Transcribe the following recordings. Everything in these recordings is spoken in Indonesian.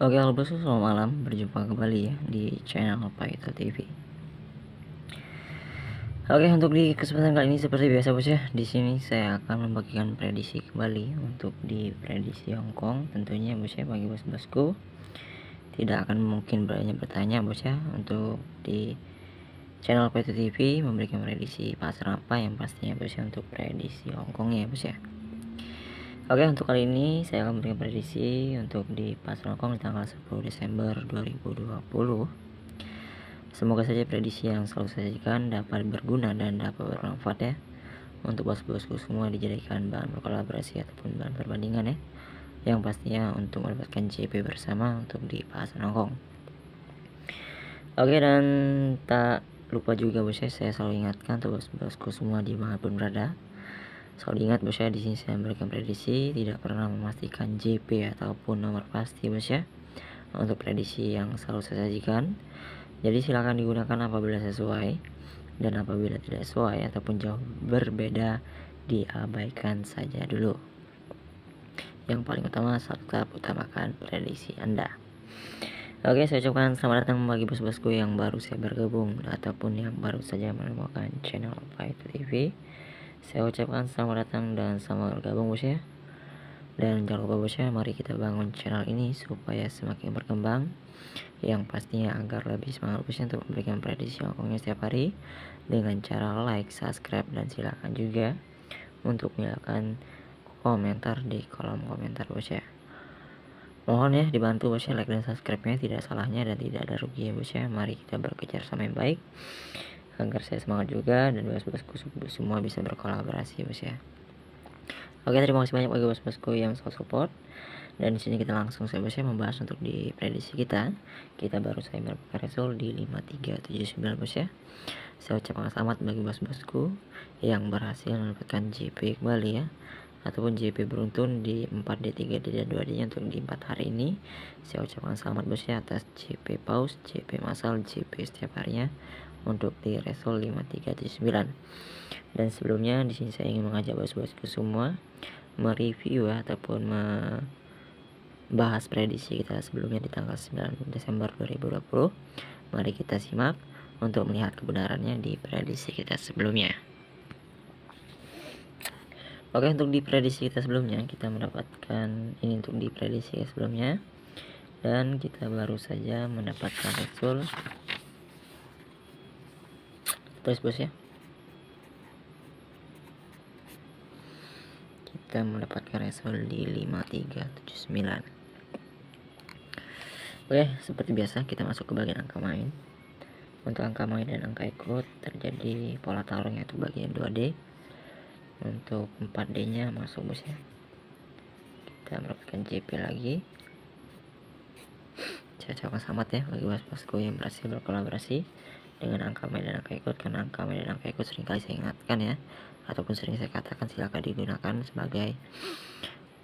Oke, halo bosku, selamat malam. Berjumpa kembali ya di channel Paito TV. Oke, untuk di kesempatan kali ini seperti biasa bos ya, di sini saya akan membagikan prediksi kembali untuk di prediksi Hongkong. Tentunya bos ya, bagi bos-bosku tidak akan mungkin banyak bertanya bos ya, untuk di channel Paito TV memberikan prediksi pasar apa yang pastinya bos ya, untuk prediksi Hongkong ya bos ya. Oke, untuk kali ini saya akan memberikan prediksi untuk di pasar Hongkong di tanggal 10 Desember 2020. Semoga saja prediksi yang selalu saya sajikan dapat berguna dan dapat bermanfaat ya, untuk bos-bosku semua dijadikan bahan berkolaborasi ataupun bahan perbandingan ya, yang pastinya untuk mendapatkan JP bersama untuk di pasar Hongkong. Oke, dan tak lupa juga bos ya, saya selalu ingatkan untuk bos-bosku semua dimanapun berada, selalu ingat bos ya, di sini saya memberikan prediksi, tidak pernah memastikan JP ataupun nomor pasti bos ya, untuk prediksi yang selalu saya sajikan. Jadi silakan digunakan apabila sesuai, dan apabila tidak sesuai ataupun jauh berbeda diabaikan saja dulu. Yang paling utama tetap utamakan prediksi Anda. Oke, saya ucapkan selamat datang bagi bos-bosku yang baru saya bergabung ataupun yang baru saja menemukan channel Paito TV. Saya ucapkan selamat datang dan selamat bergabung bos ya. Dan jangan lupa bos ya, mari kita bangun channel ini supaya semakin berkembang, yang pastinya agar lebih semangat bos untuk memberikan prediksi Hongkongnya setiap hari dengan cara like, subscribe, dan silakan juga untuk menyalakan komentar di kolom komentar bos ya. Mohon ya dibantu bos ya, like dan subscribe nya tidak salahnya dan tidak ada rugi ya bos ya. Mari kita bekerja sama yang baik agar saya semangat juga dan bos-bosku semua bisa berkolaborasi bos ya. Oke, terima kasih banyak bagi bos-bosku yang selalu support. Dan di sini kita langsung saja bos ya membahas untuk di prediksi kita. Kita baru saja mendapatkan result di 5379 bos ya. Saya ucapkan selamat bagi bos-bosku yang berhasil mendapatkan JP kembali ya, ataupun JP beruntun di 4D, 3D, dan 2D nya untuk di 4 hari ini. Saya ucapkan selamat bos ya atas JP pause, JP masal, JP setiap harinya untuk di result 5379. Dan sebelumnya di sini saya ingin mengajak bos-bosku semua mereview ya, ataupun bahas prediksi kita sebelumnya di tanggal 9 Desember 2020. Mari kita simak untuk melihat kebenarannya di prediksi kita sebelumnya. Oke, untuk di prediksi kita sebelumnya kita mendapatkan ini untuk di prediksi sebelumnya, dan kita baru saja mendapatkan result. Terus bos ya, kita mendapatkan result di 5379. Oke, seperti biasa kita masuk ke bagian angka main. Untuk angka main dan angka ikut terjadi pola tarung yaitu bagian 2D. Untuk 4D nya masuk bos ya, kita mendapatkan JP lagi. Saya ucapkan selamat ya bagi bos-bosku yang berhasil berkolaborasi dengan angka main dan angka ikut, karena angka main dan angka ikut seringkali saya ingatkan ya, ataupun sering saya katakan silakan digunakan sebagai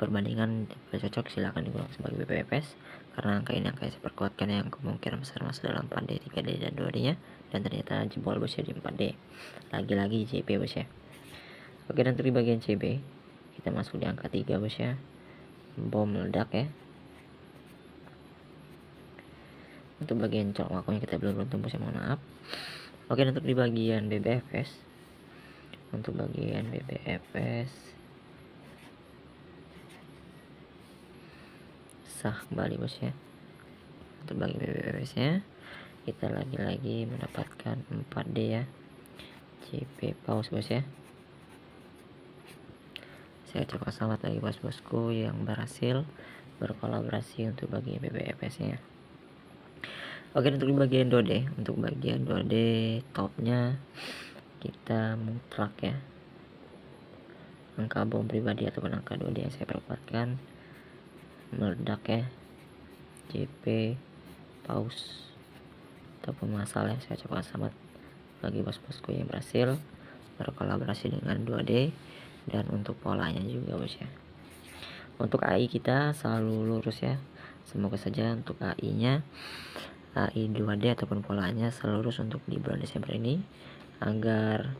perbandingan. Cocok silakan digunakan sebagai BPFS, karena angka ini angka yang saya perkuatkan yang kemungkinan besar masuk dalam 4D, 3D, dan 2D nya, dan ternyata jebol bos ya di 4D. Lagi-lagi JP bos ya. Oke, dan untuk di bagian CB kita masuk di angka 3 bos ya, bom meledak ya. Untuk bagian colok makonya kita belum beruntung bos ya, mohon maaf. Oke, dan untuk di bagian BBFS, untuk bagian BBFS sah kembali bos ya. Untuk bagian BBFS nya kita lagi-lagi mendapatkan 4D ya, JP pause bos ya. Saya ucapkan selamat bagi bos-bosku yang berhasil berkolaborasi untuk bagian BBFS nya. Oke, untuk di bagian 2D, untuk bagian 2D topnya kita mutlak ya, angka bom pribadi ataupun angka 2D yang saya perkuatkan meledak ya, JP pause ataupun masalah ya. Saya ucapkan selamat bagi bos-bosku yang berhasil berkolaborasi dengan 2D, dan untuk polanya juga bos ya. Untuk AI kita selalu lurus ya, semoga saja untuk AI nya, AI 2D ataupun polanya selalu lurus untuk di bulan Desember ini, agar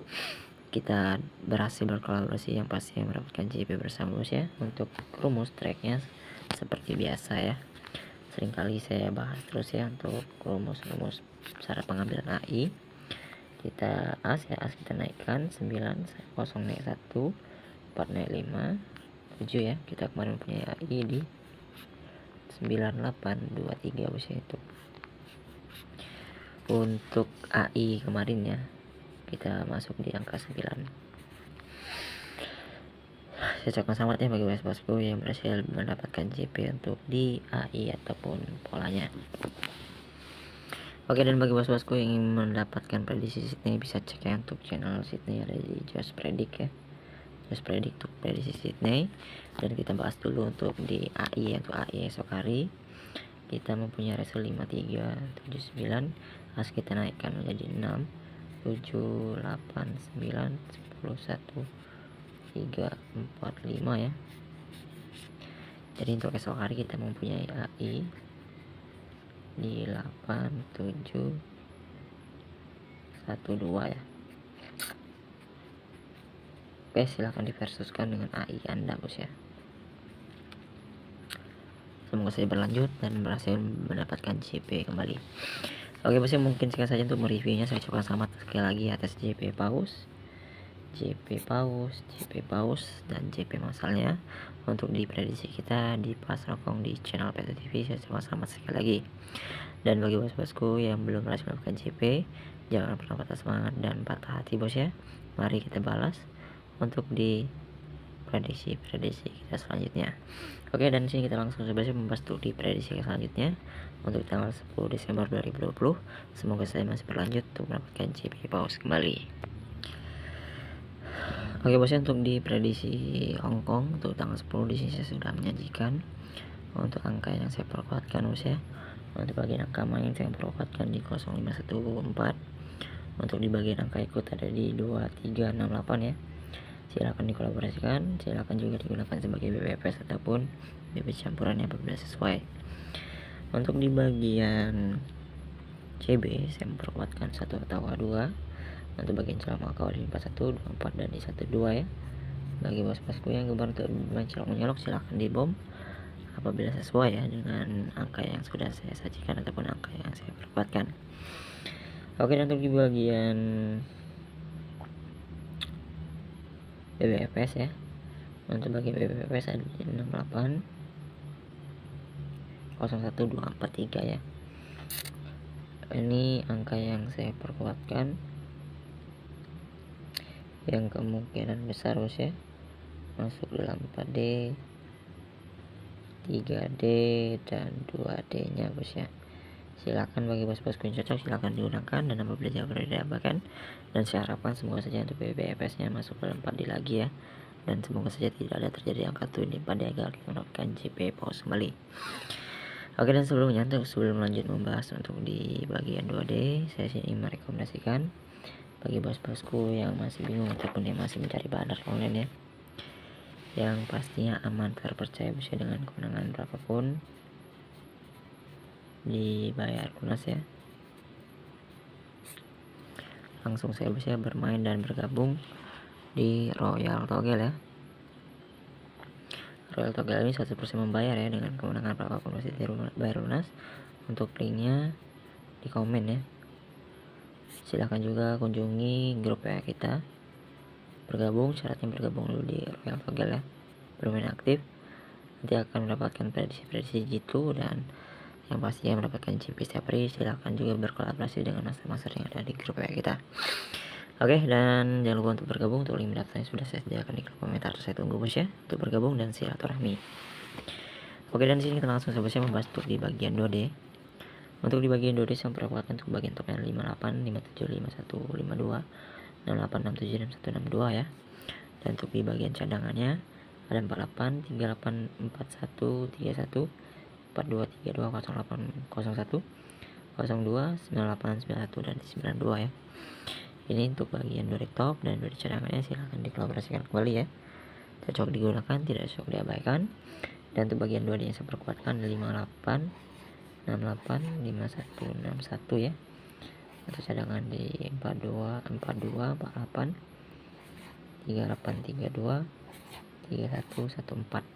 kita berhasil berkolaborasi yang pasti mendapatkan JP bersama bos ya. Untuk rumus tracknya seperti biasa ya, seringkali saya bahas terus ya untuk rumus-rumus syarat pengambilan AI. Kita as kita naikkan 9, 0 naik 1, 4 naik 5, 7 ya. Kita kemarin punya AI di 9823 bos ya. Itu untuk AI kemarin ya, kita masuk di angka 9. Saya ucapkan selamat ya bagi bosku yang berhasil mendapatkan JP untuk di AI ataupun polanya. Oke, dan bagi bosku yang ingin mendapatkan prediksi Sydney bisa cek ya untuk channel Sydney ada di Just Predict ya. Just Predict untuk prediksi Sydney. Dan kita bahas dulu untuk di AI atau AI esok hari. Kita mempunyai ratio 5379, as kita naikkan menjadi 6, 7, 8, 9, 10, 1, 3, 4, 5 ya. Jadi untuk esok hari kita mempunyai AI di 8, 7, 1, 2 ya. Oke, silahkan diversuskan dengan AI Anda bos ya. Semoga saya berlanjut dan berhasil mendapatkan JP kembali. Oke bos ya, mungkin sekian saja untuk mereviewnya. Saya ucapkan selamat sekali lagi atas JP Paus, JP Paus, JP Paus, dan JP masalnya untuk diprediksi kita di pasar Hongkong di channel PT TV. Saya ucapkan selamat sekali lagi. Dan bagi bos-bosku yang belum berhasil mendapatkan JP, jangan pernah patah semangat dan patah hati bos ya. Mari kita balas untuk di prediksi kita selanjutnya. Oke, dan sini kita langsung saja membahas untuk di prediksi selanjutnya untuk tanggal 10 Desember 2020. Semoga saya masih berlanjut untuk mendapatkan JP Paus kembali. Oke bos ya, untuk di prediksi Hongkong untuk tanggal 10 di sini saya sudah menyajikan untuk angka yang saya perkuatkan bos ya. Untuk bagian angka main saya perkuatkan di 0514. Untuk di bagian angka ikut ada di 2368 ya. Silakan dikolaborasikan, silakan juga digunakan sebagai BPS ataupun BP campurannya apabila sesuai. Untuk di bagian CB saya memperkuatkan 1 atau 2. Untuk bagian celah makau di 41, 24 dan di 12 ya. Bagi bos-bosku yang gemar untuk menyolok silahkan dibom apabila sesuai ya dengan angka yang sudah saya sajikan ataupun angka yang saya perkuatkan. Oke, dan untuk di bagian BBFS ya, untuk bagian BBFS ada di 68 01243 ya. Ini angka yang saya perkuatkan yang kemungkinan besar bos ya masuk dalam 4D, 3D dan 2D nya bos ya. Silakan bagi bos-bosku yang cocok silakan digunakan, dan apabila jawab diabaikan, dan saya harapkan semoga saja untuk BBFS nya masuk dalam 4D lagi ya, dan semoga saja tidak ada terjadi angka tuh di 4D agar kita mendapatkan JP Paus kembali. Oke, dan sebelum lanjut membahas untuk di bagian 2D, saya ingin merekomendasikan bagi bos-bosku yang masih bingung ataupun yang masih mencari bahan online ya, yang pastinya aman terpercaya bisa dengan kemenangan berapapun dibayar lunas ya. Langsung saya bisa bermain dan bergabung di Royal Togel ya. Royal Togel ini 100% membayar ya dengan kemenangan berapapun masih bayar lunas. Untuk linknya di komen ya. Silahkan juga kunjungi grup WA kita. Bergabung, syaratnya bergabung dulu di Royal Togel ya, bermain aktif, nanti akan mendapatkan prediksi gitu, dan yang pastinya mendapatkan JP setiap hari. Silahkan juga berkolaborasi dengan master-master yang ada di grup WA kita. Oke, dan jangan lupa untuk bergabung. Untuk link daftarnya sudah saya sediakan di kolom komentar. Saya tunggu bos ya untuk bergabung dan silaturahmi. Oke, dan sini kita langsung saja membahas untuk di bagian 2D. Untuk di bagian 2D saya memperkuatkan untuk bagian topnya 58, 57, 51, 52, 68, 67 dan 162 ya. Dan untuk di bagian cadangannya ada 48, 38, 41, 31, 42, 32, 08, 01, 02, 98, 91 dan 92 ya. Ini untuk bagian dari top, dan dari cadangannya silahkan dikolaborasikan kembali ya. Cocok digunakan, tidak cocok diabaikan. Dan untuk bagian 2 yang saya perkuatkan 58, 68, 51, 61 ya. Untuk cadangan di 42, 42, 48, 38, 32, 31, 14.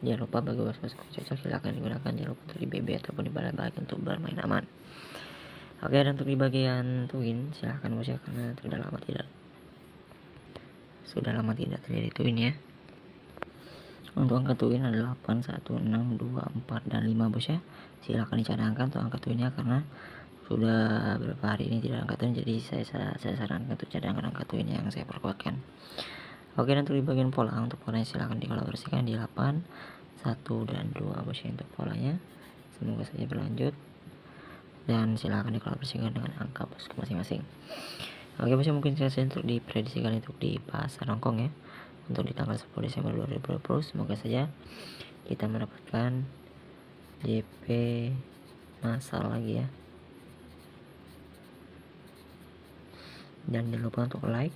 Jangan lupa bagi bos-bosku cocok silahkan digunakan, jangan lupa untuk di BB ataupun di balik untuk bermain aman. Oke, dan untuk di bagian twin silahkan bos ya, karena sudah lama tidak terjadi twin ya. Untuk angka twin adalah 8, 1, 6, 2, 4, dan 5 bos ya. Silahkan dicadangkan untuk angka twinnya, karena sudah beberapa hari ini tidak angka twin, jadi saya sarankan untuk cadangkan angka twin yang saya perkuatkan. Oke, dan untuk di bagian pola, untuk polanya silahkan dikolaborasikan di 8, 1, dan 2 bos ya untuk polanya. Semoga saja berlanjut, dan silahkan dikolaborasikan dengan angka bosku masing-masing. Oke bos, mungkin saya untuk diprediksi kali untuk di pasar Hongkong ya, untuk di tanggal 10 Desember 2020. Semoga saja kita mendapatkan JP massal lagi ya. Dan jangan lupa untuk like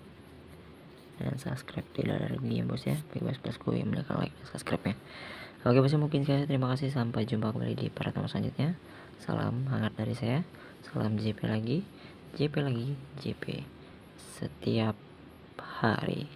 dan subscribe, tidak ada ruginya bos ya, bagi bosku yang menekan like dan subscribe ya. Oke bos, mungkin sekali terima kasih, sampai jumpa kembali di pertemuan selanjutnya. Salam hangat dari saya, salam JP lagi, JP lagi, JP setiap hari.